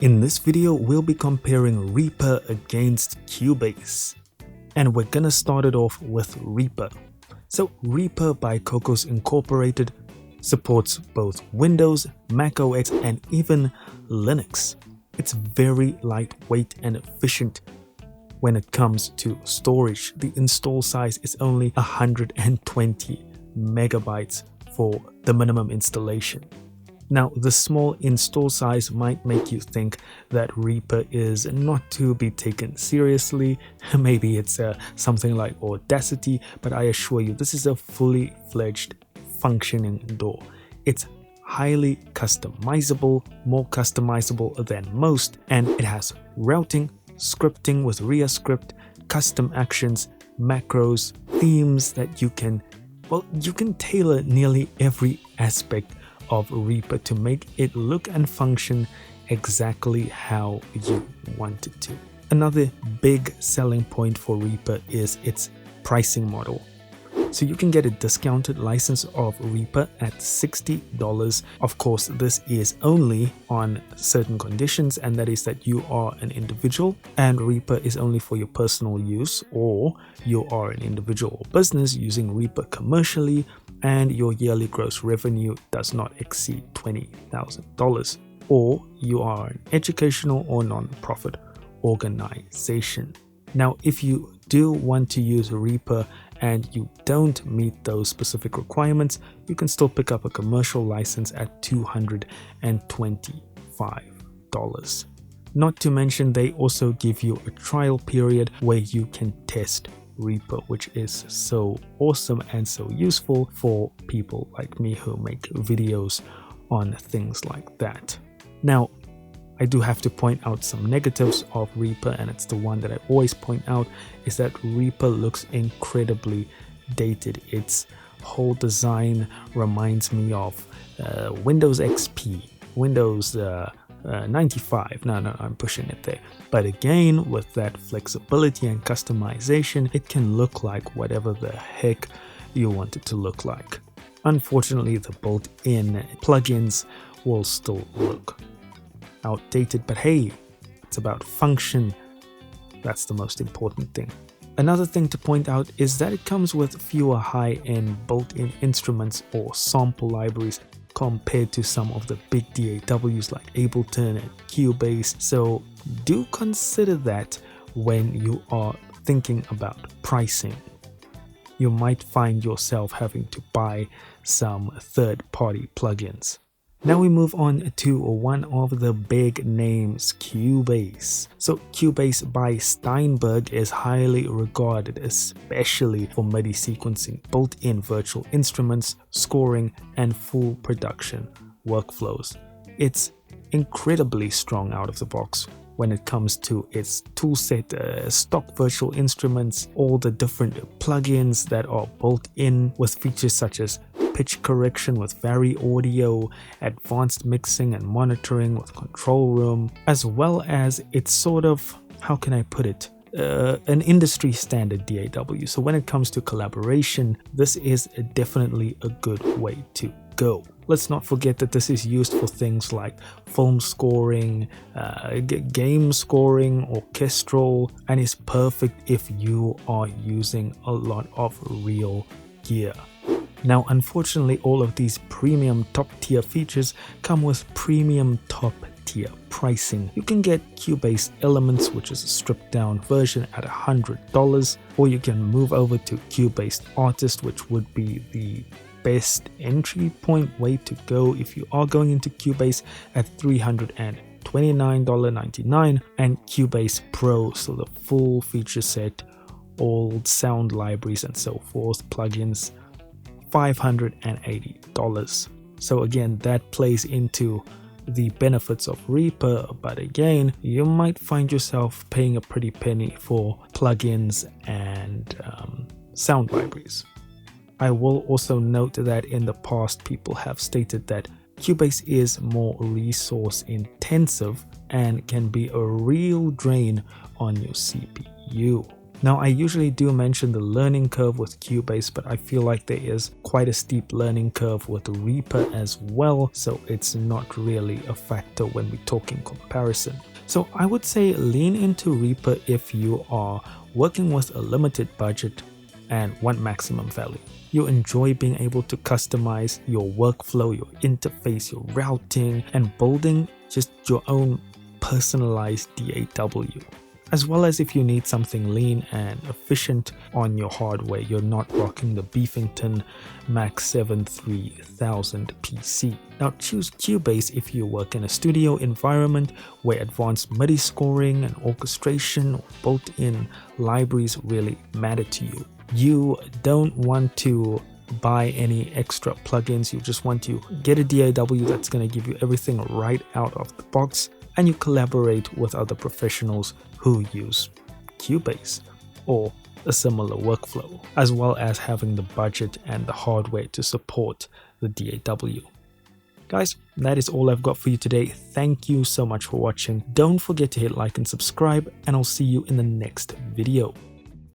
In this video, we'll be comparing Reaper against Cubase. And we're gonna start it off with Reaper. So Reaper by Cocos Incorporated supports both Windows, Mac OS, and even Linux. It's very lightweight and efficient. When it comes to storage, the install size is only 120 megabytes for the minimum installation. Now, the small install size might make you think that Reaper is not to be taken seriously. Maybe it's something like Audacity, but I assure you this is a fully fledged functioning DAW. It's highly customizable, more customizable than most, and it has routing, scripting with RiaScript, custom actions, macros, themes that you can tailor nearly every aspect of Reaper to make it look and function exactly how you want it to. Another big selling point for Reaper is its pricing model. So you can get a discounted license of Reaper at $60. Of course, this is only on certain conditions, and that is that you are an individual and Reaper is only for your personal use, or you are an individual or business using Reaper commercially and your yearly gross revenue does not exceed $20,000, or you are an educational or non-profit organization. Now, if you do want to use Reaper and you don't meet those specific requirements, you can still pick up a commercial license at $225. Not to mention, they also give you a trial period where you can test Reaper, which is so awesome and so useful for people like me who make videos on things like that. Now, I do have to point out some negatives of Reaper, and it's the one that I always point out, is that Reaper looks incredibly dated. Its whole design reminds me of Windows XP, Windows 95. No, I'm pushing it there. But again, with that flexibility and customization, it can look like whatever the heck you want it to look like. Unfortunately, the built-in plugins will still look outdated, but hey, it's about function. That's the most important thing. Another thing to point out is that it comes with fewer high-end built-in instruments or sample libraries compared to some of the big DAWs like Ableton and Cubase, so do consider that when you are thinking about pricing. You might find yourself having to buy some third-party plugins. Now we move on to one of the big names, Cubase. So Cubase by Steinberg is highly regarded, especially for MIDI sequencing, built-in virtual instruments, scoring, and full production workflows. It's incredibly strong out of the box when it comes to its toolset, stock virtual instruments, all the different plugins that are built in with features such as pitch correction with Vari Audio, advanced mixing and monitoring with Control Room, as well as it's sort of, how can I put it, an industry standard DAW. So when it comes to collaboration, this is definitely a good way to go. Let's not forget that this is used for things like film scoring, game scoring, orchestral, and is perfect if you are using a lot of real gear. Now, unfortunately, all of these premium top-tier features come with premium top-tier pricing. You can get Cubase Elements, which is a stripped-down version, at $100, or you can move over to Cubase Artist, which would be the best entry point way to go if you are going into Cubase, at $329.99, and Cubase Pro, so the full feature set, all sound libraries and so forth, plugins, $580. So again, that plays into the benefits of Reaper, but again, you might find yourself paying a pretty penny for plugins and sound libraries. I will also note that in the past, people have stated that Cubase is more resource intensive and can be a real drain on your CPU. Now, I usually do mention the learning curve with Cubase, but I feel like there is quite a steep learning curve with Reaper as well, so it's not really a factor when we're talking comparison. So I would say lean into Reaper if you are working with a limited budget and want maximum value. You enjoy being able to customize your workflow, your interface, your routing, and building just your own personalized DAW. As well as if you need something lean and efficient on your hardware, you're not rocking the Beefington Max 7 3000 PC. Now choose Cubase if you work in a studio environment where advanced MIDI scoring and orchestration or built-in libraries really matter to you. You don't want to buy any extra plugins, you just want to get a DAW that's going to give you everything right out of the box, and you collaborate with other professionals who use Cubase or a similar workflow, as well as having the budget and the hardware to support the DAW. Guys, that is all I've got for you today. Thank you so much for watching. Don't forget to hit like and subscribe, and I'll see you in the next video.